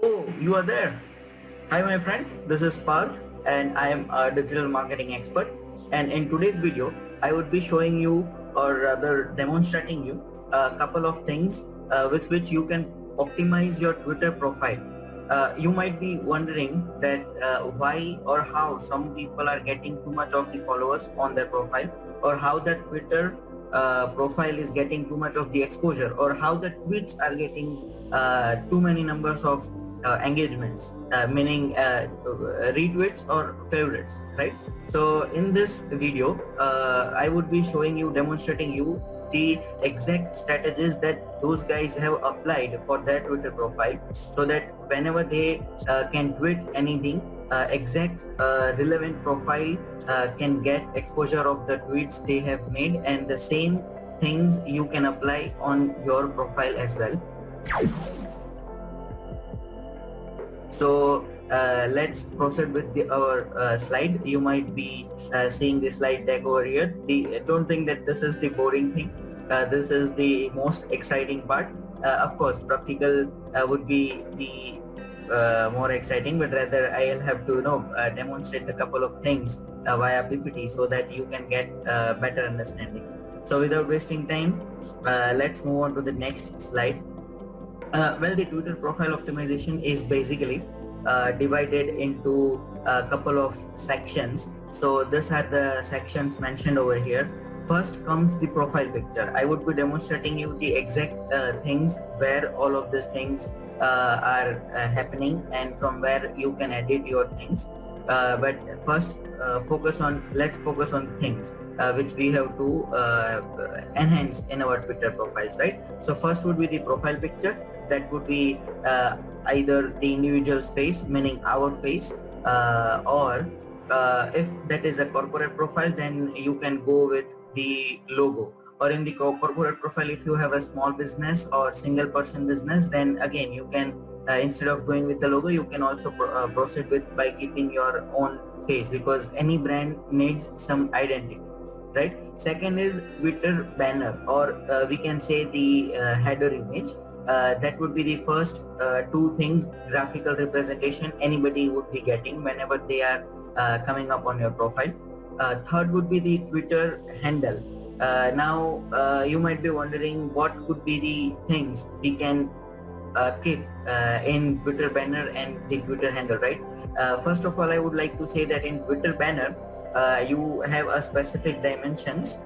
Oh, you are there. Hi, my friend. This is Parth, and I am a digital marketing expert. And in today's video, I would be showing you, or rather demonstrating you, a couple of things with which you can optimize your Twitter profile. You might be wondering that why or how some people are getting too much of the followers on their profile, or how that Twitter profile is getting too much of the exposure, or how the tweets are getting too many numbers of engagements, meaning retweets or favorites, right? So in this video, I would be showing you, demonstrating you the exact strategies that those guys have applied for their Twitter profile, so that whenever they can tweet anything, exact relevant profile can get exposure of the tweets they have made, and the same things you can apply on your profile as well. So let's proceed with our slide. You might be seeing the slide deck over here. Don't think that this is the boring thing. This is the most exciting part. Of course, practical would be the more exciting, but rather I'll have to demonstrate a couple of things via PPT so that you can get better understanding. So without wasting time, let's move on to the next slide. Well, the Twitter profile optimization is basically divided into a couple of sections. So these are the sections mentioned over here. First comes the profile picture. I would be demonstrating you the exact things where all of these things are happening, and from where you can edit your things. But first, let's focus on things which we have to enhance in our Twitter profiles, right? So first would be the profile picture. That would be either the individual's face, meaning our face, or if that is a corporate profile, then you can go with the logo. Or in the corporate profile, if you have a small business or single person business, then again you can instead of going with the logo, you can also proceed with by keeping your own face, because any brand needs some identity, right? Second is Twitter banner, or we can say the header image. That would be the first two things, graphical representation anybody would be getting whenever they are coming up on your profile. Third would be the Twitter handle. Now you might be wondering what could be the things we can keep in Twitter banner and the Twitter handle, right? First of all, I would like to say that in Twitter banner, you have a specific dimensions.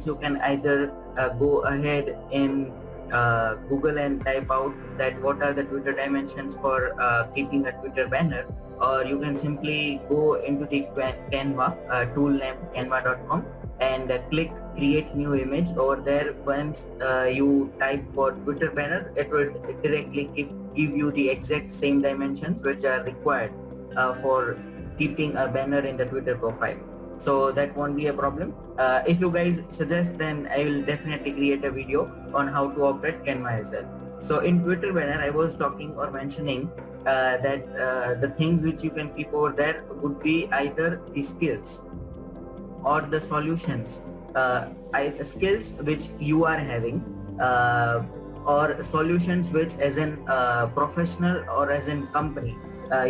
You can either go ahead in Google and type out that what are the Twitter dimensions for keeping a Twitter banner, or you can simply go into the Canva tool name canva.com and click create new image. Over there, once you type for Twitter banner, it will directly give you the exact same dimensions which are required for keeping a banner in the Twitter profile. So that won't be a problem. If you guys suggest, then I will definitely create a video on how to operate Canva as well. So in Twitter banner, I was talking or mentioning that the things which you can keep over there would be either the skills or the solutions, skills which you are having, or solutions which as an professional or as in company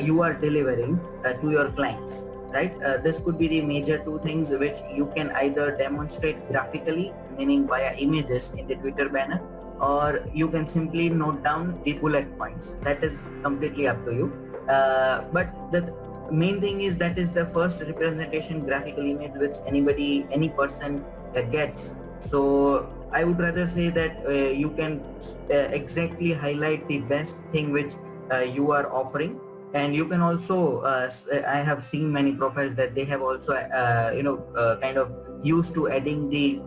you are delivering to your clients, right? This could be the major two things which you can either demonstrate graphically, meaning via images in the Twitter banner, or you can simply note down the bullet points. That is completely up to you. But the main thing is that is the first representation, graphical image, which any person gets. So I would rather say that you can exactly highlight the best thing which you are offering. And you can also I have seen many profiles that they have also kind of used to adding the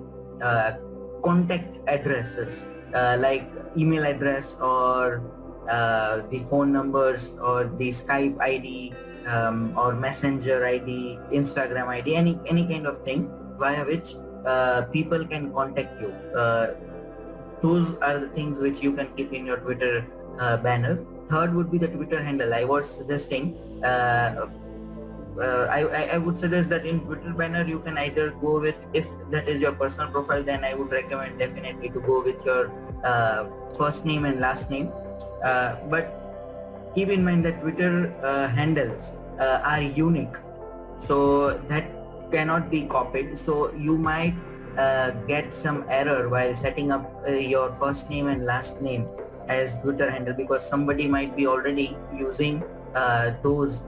contact addresses, like email address, or the phone numbers, or the Skype ID, or Messenger ID, Instagram ID, any kind of thing via which people can contact you. Those are the things which you can keep in your Twitter banner. Third would be the Twitter handle. I was suggesting I would suggest that in Twitter banner you can either go with, if that is your personal profile, then I would recommend definitely to go with your first name and last name. But keep in mind that Twitter handles are unique, so that cannot be copied. So you might get some error while setting up your first name and last name as Twitter handle, because somebody might be already using those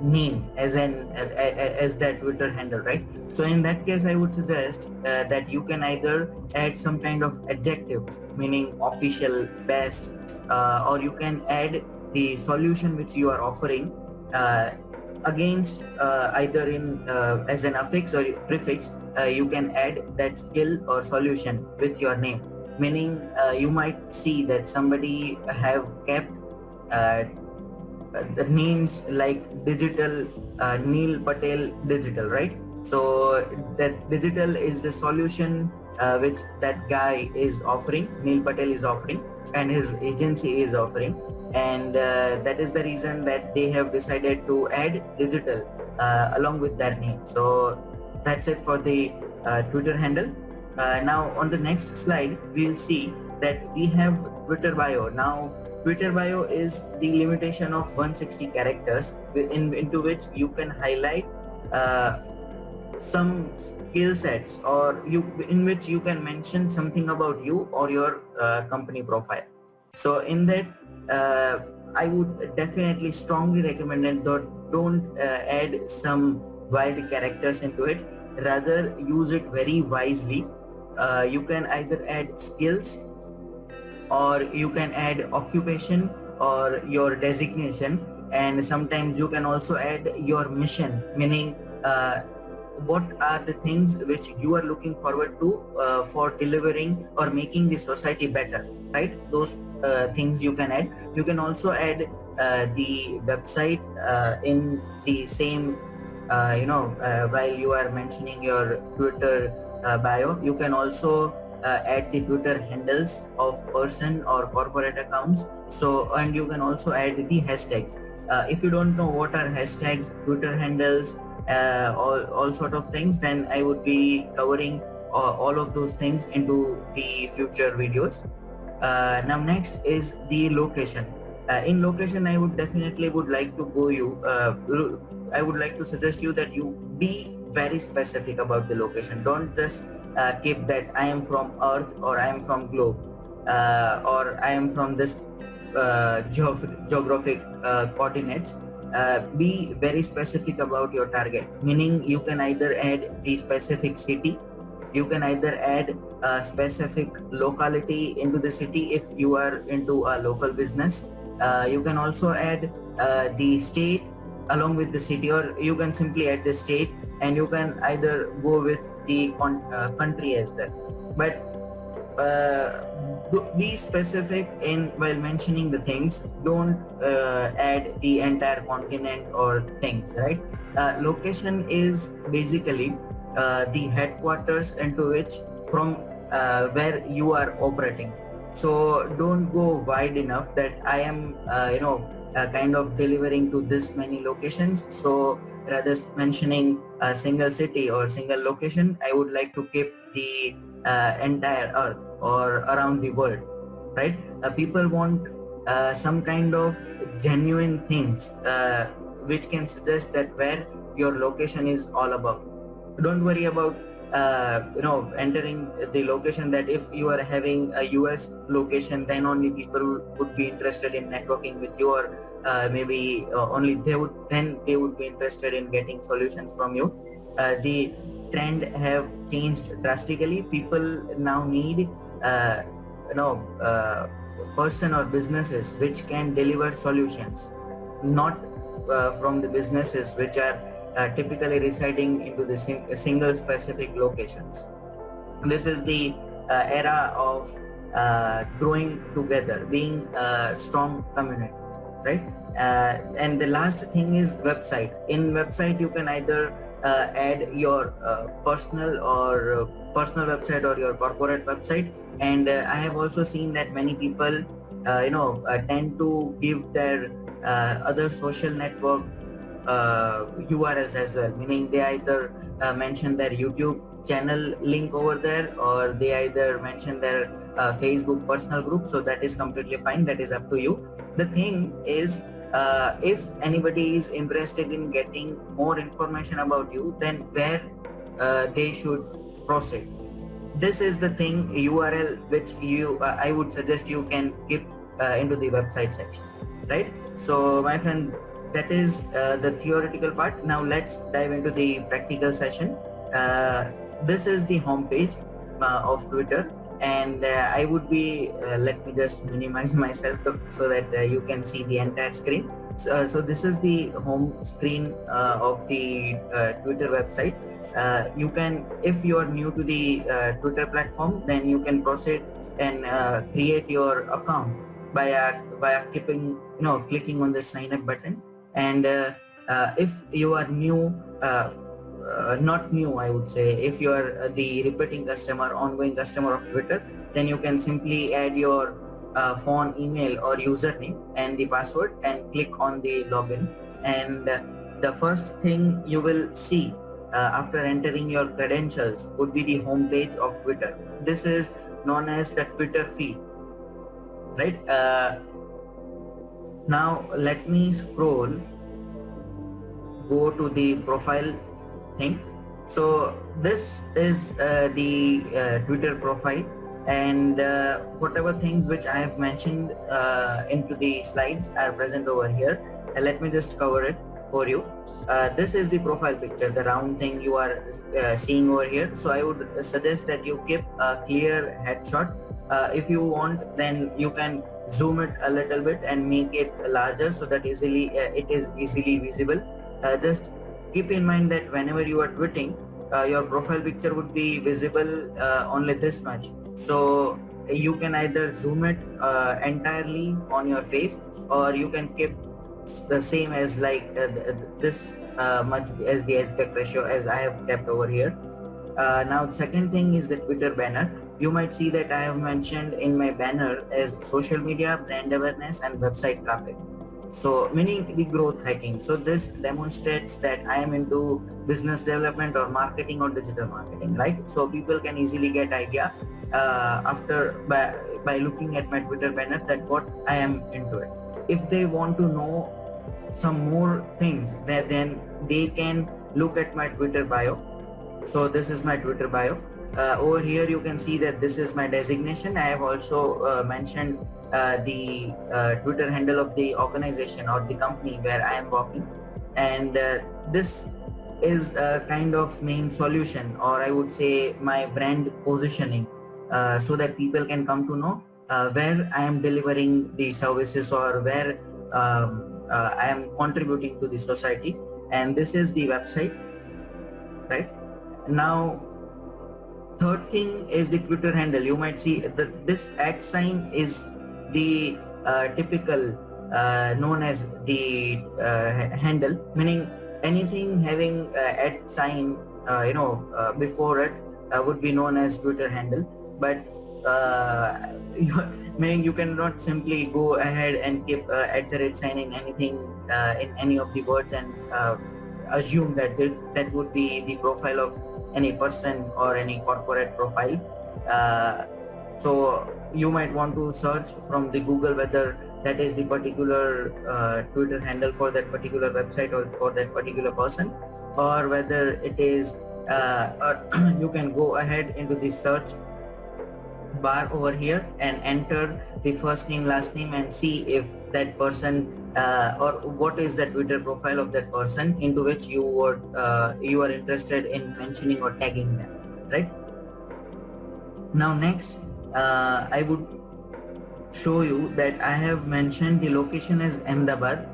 name as that Twitter handle, right? So in that case, I would suggest that you can either add some kind of adjectives, meaning official, best, or you can add the solution which you are offering uh, against either in as an affix or prefix. You can add that skill or solution with your name, meaning you might see that somebody have kept uh, the names like digital, Neil Patel digital, right? So that digital is the solution which that guy is offering, Neil Patel is offering, and his agency is offering, and that is the reason that they have decided to add digital along with that name. So that's it for the Twitter handle. Now on the next slide, we'll see that we have Twitter bio. Now Twitter bio is the limitation of 160 characters into which you can highlight some skill sets, or in which you can mention something about you or your company profile. So in that, I would definitely strongly recommend that don't add some wild characters into it. Rather, use it very wisely. You can either add skills, or you can add occupation or your designation, and sometimes you can also add your mission, meaning what are the things which you are looking forward to for delivering or making the society better, right? Those things you can add. You can also add the website in the same while you are mentioning your Twitter bio. You can also add the Twitter handles of person or corporate accounts. So, and you can also add the hashtags. If you don't know what are hashtags, Twitter handles, all sort of things, then I would be covering all of those things into the future videos. Now next is the location. In location, I would definitely like to go you. I would like to suggest you that you be very specific about the location. Don't just keep that I am from Earth, or I am from globe, or I am from this geographic coordinates. Be very specific about your target, meaning you can either add the specific city, you can either add a specific locality into the city if you are into a local business. You can also add the state along with the city, or you can simply add the state, and you can either go with the country as well. But be specific in while mentioning the things. Don't add the entire continent or things, right? Location is basically the headquarters into which from where you are operating. So don't go wide enough that I am kind of delivering to this many locations. So rather mentioning a single city or single location, I would like to keep the entire earth or around the world, right? People want some kind of genuine things which can suggest that where your location is all about. Don't worry about entering the location, that if you are having a US location, then only people would be interested in networking with you, or maybe only they would be interested in getting solutions from you. The trend have changed drastically. People now need person or businesses which can deliver solutions, not from the businesses which are typically residing into the single specific locations. This is the era of growing together, being a strong community, right? And the last thing is website. In website, you can either add your personal website or your corporate website. And I have also seen that many people tend to give their other social network URLs as well, meaning they either mention their YouTube channel link over there, or they either mention their Facebook personal group. So that is completely fine, that is up to you. The thing is, if anybody is interested in getting more information about you, then where they should proceed. This is the thing URL which you I would suggest you can keep into the website section, right? So my friend, that is the theoretical part. Now let's dive into the practical session. This is the homepage of Twitter, and I would be let me just minimize myself so that you can see the entire screen. So this is the home screen of the Twitter website. You can, if you are new to the Twitter platform, then you can proceed and create your account by clicking on the sign up button. And if you are new, not new, I would say, if you are the repeating customer, ongoing customer of Twitter, then you can simply add your phone, email or username and the password and click on the login. And the first thing you will see after entering your credentials would be the homepage of Twitter. This is known as the Twitter feed, right? Now let me scroll, go to the profile thing. So this is the Twitter profile, and whatever things which I have mentioned into the slides are present over here. Let me just cover it for you. This is the profile picture, the round thing you are seeing over here. So I would suggest that you keep a clear headshot. If you want, then you can zoom it a little bit and make it larger so that it is easily visible. Just keep in mind that whenever you are tweeting, your profile picture would be visible only this much. So you can either zoom it entirely on your face, or you can keep the same as like this much as the aspect ratio as I have kept over here. Now second thing is the Twitter banner. You might see that I have mentioned in my banner as social media, brand awareness and website traffic. So meaning the growth hacking. So this demonstrates that I am into business development or marketing or digital marketing, right? So people can easily get idea by looking at my Twitter banner that what I am into it. If they want to know some more things, then they can look at my Twitter bio. So this is my Twitter bio. Over here you can see that this is my designation. I have also mentioned the Twitter handle of the organization or the company where I am working, and this is a kind of main solution, or I would say my brand positioning, so that people can come to know where I am delivering the services or where I am contributing to the society. And this is the website, right? Now third thing is the Twitter handle. You might see that this @ sign is the typical known as the handle, meaning anything having @ sign before it would be known as Twitter handle. But meaning you cannot simply go ahead and keep @ sign in anything in any of the words and assume that that would be the profile of any person or any corporate profile. So you might want to search from the Google whether that is the particular Twitter handle for that particular website or for that particular person, or whether it is or you can go ahead into the search bar over here and enter the first name, last name, and see if that person or what is the Twitter profile of that person into which you are interested in mentioning or tagging them, right? Now next I would show you that I have mentioned the location as Ahmedabad,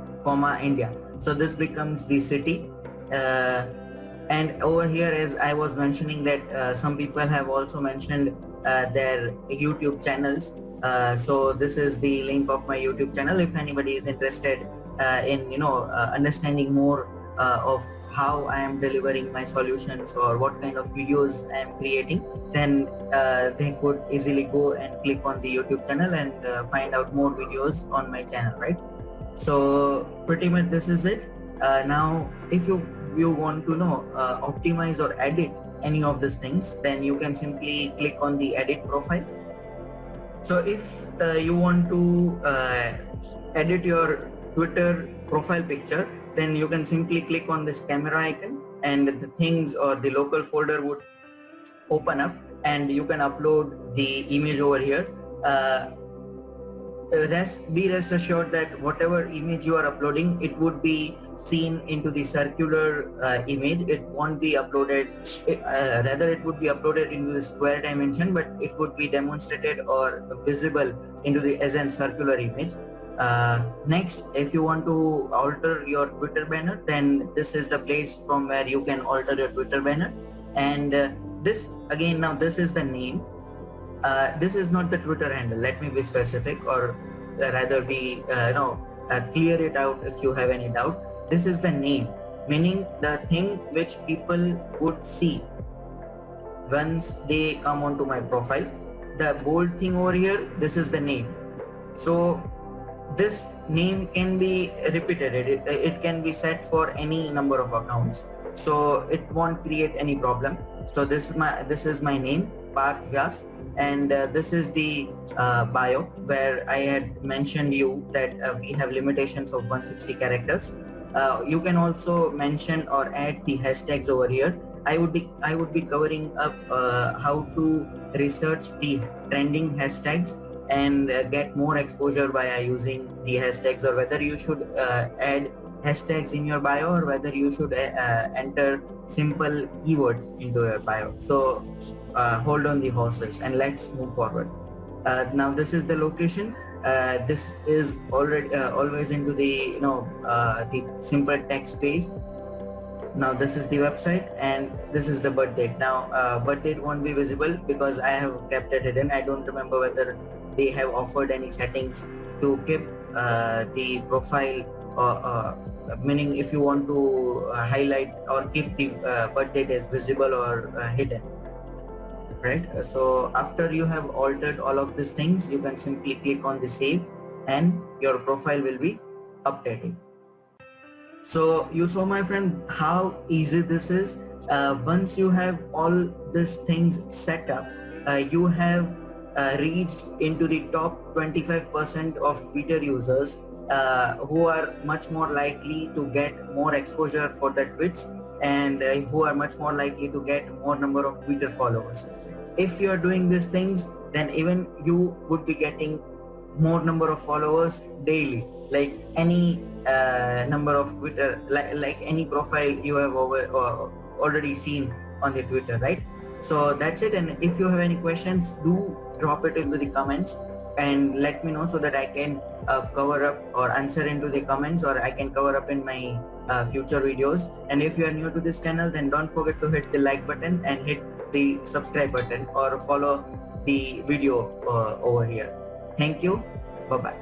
India. So this becomes the city, and over here, as I was mentioning, that some people have also mentioned their YouTube channels. So this is the link of my YouTube channel. If anybody is interested in understanding more of how I am delivering my solutions or what kind of videos I am creating, then they could easily go and click on the YouTube channel and find out more videos on my channel, right? So pretty much this is it. Now if you want to optimize or edit any of these things, then you can simply click on the edit profile. So if you want to edit your Twitter profile picture, then you can simply click on this camera icon and the things or the local folder would open up and you can upload the image over here. Be rest assured that whatever image you are uploading, it would be seen into the circular image. It won't be uploaded, rather it would be uploaded into the square dimension, but it would be demonstrated or visible into the as an circular image. Next, if you want to alter your Twitter banner, then this is the place from where you can alter your Twitter banner. And this again, now this is the name. This is not the Twitter handle. Let me be specific, or rather be clear it out if you have any doubt. This is the name, meaning the thing which people would see once they come onto my profile. The bold thing over here, this is the name. So this name can be repeated. It can be set for any number of accounts, so it won't create any problem. So this is my name, Parth Vyas, and this is the bio, where I had mentioned you that we have limitations of 160 characters. You can also mention or add the hashtags over here. I would be covering up how to research the trending hashtags and get more exposure by using the hashtags, or whether you should add hashtags in your bio, or whether you should enter simple keywords into your bio. So hold on the horses and let's move forward. Now this is the location. This is already always into the the simple text page. Now this is the website and this is the birth date. Now birth date won't be visible because I have kept it hidden. I don't remember whether they have offered any settings to keep the profile, meaning if you want to highlight or keep the birth date as visible or hidden, right? So after you have altered all of these things, you can simply click on the save and your profile will be updated. So you saw, my friend, how easy this is. Once you have all these things set up, you have reached into the top 25% of Twitter users who are much more likely to get more exposure for the tweets, and who are much more likely to get more number of Twitter followers. If you are doing these things, then even you would be getting more number of followers daily, like any number of Twitter, like any profile you have already seen on the Twitter, right? So that's it. And if you have any questions, do drop it into the comments and let me know, so that I can cover up or answer into the comments, or I can cover up in my future videos. And if you are new to this channel, then don't forget to hit the like button and hit the subscribe button, or follow the video over here. Thank you. Bye bye.